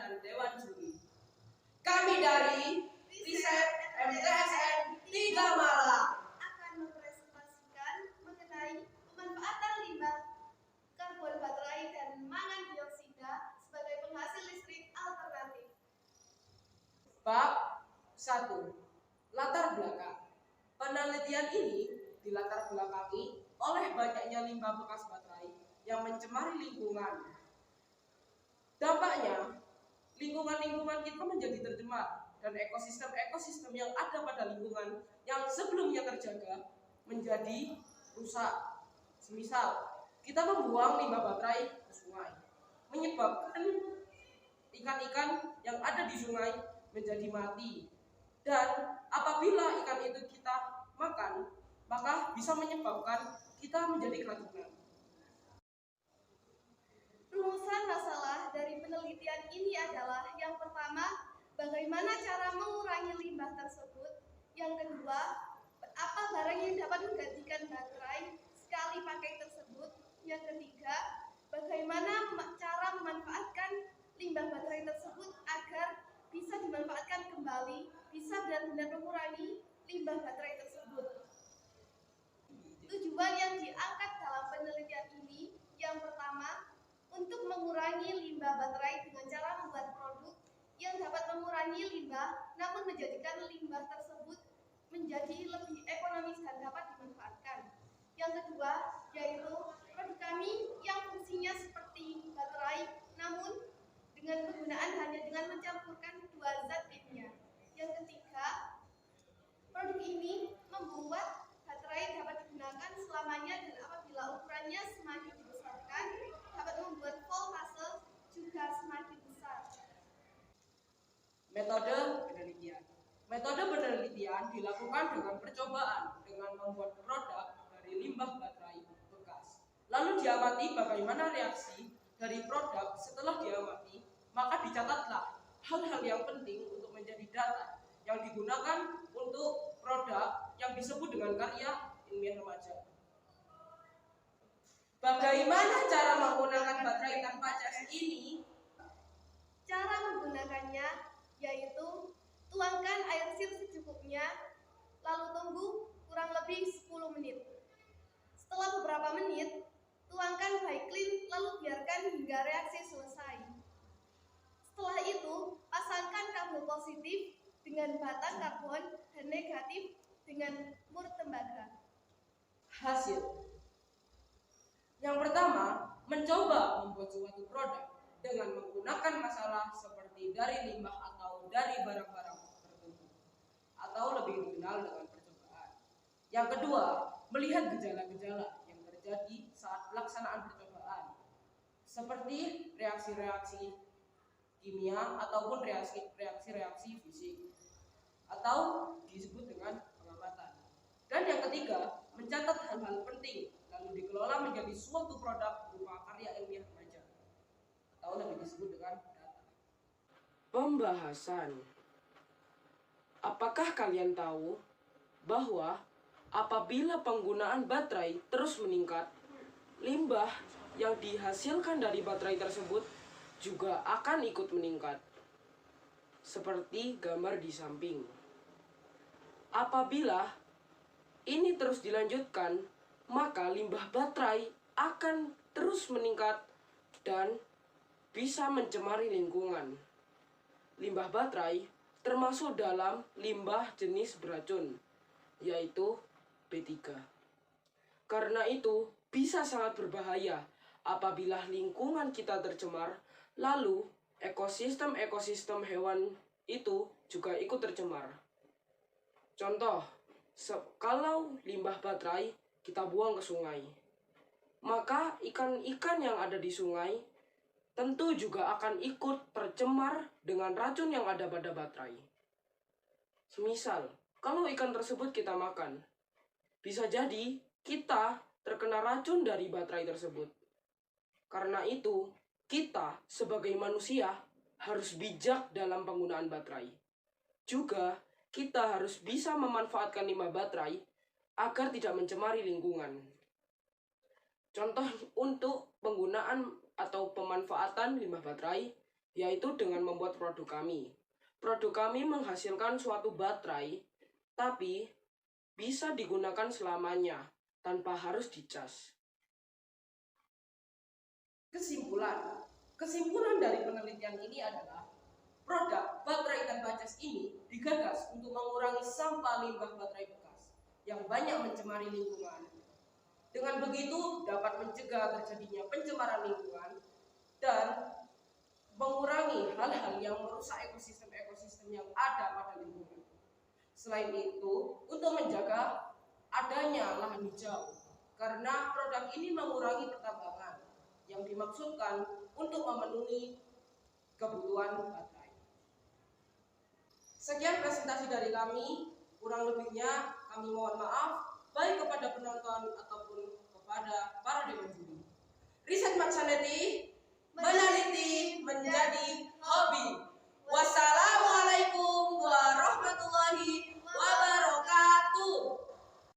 dan Dewan Juri. Kami dari Riset MTSN 3 Malang akan mempresentasikan mengenai pemanfaatan limbah karbon baterai dan mangan dioksida sebagai penghasil listrik alternatif. Bab 1. Latar belakang. Penelitian ini dilatar belakangi oleh banyaknya limbah bekas baterai yang mencemari lingkungan. Dampaknya, lingkungan kita menjadi tercemar dan ekosistem yang ada pada lingkungan yang sebelumnya terjaga menjadi rusak. Semisal, kita membuang limbah baterai ke sungai, menyebabkan ikan-ikan yang ada di sungai menjadi mati. Dan apabila ikan itu kita makan, maka bisa menyebabkan kita menjadi keracunan. Rumusan masalah dari penelitian ini adalah yang pertama, bagaimana cara mengurangi limbah tersebut. Yang kedua, apa barang yang dapat menggantikan baterai sekali pakai tersebut. Yang ketiga, bagaimana cara memanfaatkan limbah baterai tersebut agar bisa dimanfaatkan kembali, bisa benar-benar mengurangi limbah baterai tersebut. Tujuan yang diangkat dalam penelitian ini, yang pertama, untuk mengurangi limbah baterai dengan cara membuat produk yang dapat mengurangi limbah, namun menjadikan limbah tersebut menjadi lebih ekonomis dan dapat dimanfaatkan. Yang kedua, yaitu produk kami yang fungsinya seperti baterai, namun dengan penggunaan hanya dengan mencampurkan dua zat kimia. Yang ketiga, produk ini membuat baterai dapat digunakan selamanya dan apabila ukurannya semakin dibesarkan, dapat membuat voltase juga semakin besar. Metode penelitian. Metode penelitian dilakukan dengan percobaan dengan membuat produk dari limbah baterai bekas. Lalu diamati bagaimana reaksi dari produk. Setelah diamati, maka dicatatlah hal-hal yang penting untuk menjadi data yang digunakan untuk produk yang disebut dengan karya ilmiah remaja. Bagaimana cara menggunakan baterai tanpa cas ini? Cara menggunakannya yaitu tuangkan air sir secukupnya, lalu tunggu kurang lebih 10 menit. Setelah beberapa menit, tuangkan Viclean lalu biarkan hingga reaksi selesai. Setelah itu, pasangkan kabel positif dengan batang karbon dan negatif dengan mur tembaga. Hasil. Yang pertama, mencoba membuat suatu produk dengan menggunakan masalah seperti dari limbah atau dari barang-barang tertentu, atau lebih dikenal dengan percobaan. Yang kedua, melihat gejala-gejala yang terjadi saat pelaksanaan percobaan, seperti reaksi-reaksi kimia ataupun reaksi-reaksi fisik, atau disebut dengan pengamatan. Dan yang ketiga, mencatat hal-hal penting lalu dikelola menjadi suatu produk berupa karya ilmiah remaja, atau lebih disebut dengan data. Pembahasan. Apakah kalian tahu bahwa apabila penggunaan baterai terus meningkat, limbah yang dihasilkan dari baterai tersebut juga akan ikut meningkat? Seperti gambar di samping. Apabila ini terus dilanjutkan, maka limbah baterai akan terus meningkat dan bisa mencemari lingkungan. Limbah baterai termasuk dalam limbah jenis beracun, yaitu B3. Karena itu, bisa sangat berbahaya apabila lingkungan kita tercemar, lalu ekosistem hewan itu juga ikut tercemar. Contoh, kalau limbah baterai kita buang ke sungai, maka ikan-ikan yang ada di sungai tentu juga akan ikut tercemar dengan racun yang ada pada baterai. Semisal, kalau ikan tersebut kita makan, bisa jadi kita terkena racun dari baterai tersebut. Karena itu, kita sebagai manusia harus bijak dalam penggunaan baterai. Juga, kita harus bisa memanfaatkan limbah baterai agar tidak mencemari lingkungan. Contoh untuk penggunaan atau pemanfaatan limbah baterai yaitu dengan membuat produk kami. Produk kami menghasilkan suatu baterai, tapi bisa digunakan selamanya tanpa harus dicas. Kesimpulan dari penelitian ini adalah produk baterai tanpa cas ini digagas untuk mengurangi sampah limbah baterai bekas yang banyak mencemari lingkungan. Dengan begitu dapat mencegah terjadinya pencemaran lingkungan dan mengurangi hal-hal yang merusak ekosistem-ekosistem yang ada pada lingkungan. Selain itu, untuk menjaga adanya lahan hijau, karena produk ini mengurangi pertambangan yang dimaksudkan untuk memenuhi kebutuhan baterai. Sekian presentasi dari kami, kurang lebihnya kami mohon maaf baik kepada penonton ataupun kepada para dewan juri. Riset Maksaneti meneliti menjadi hobi.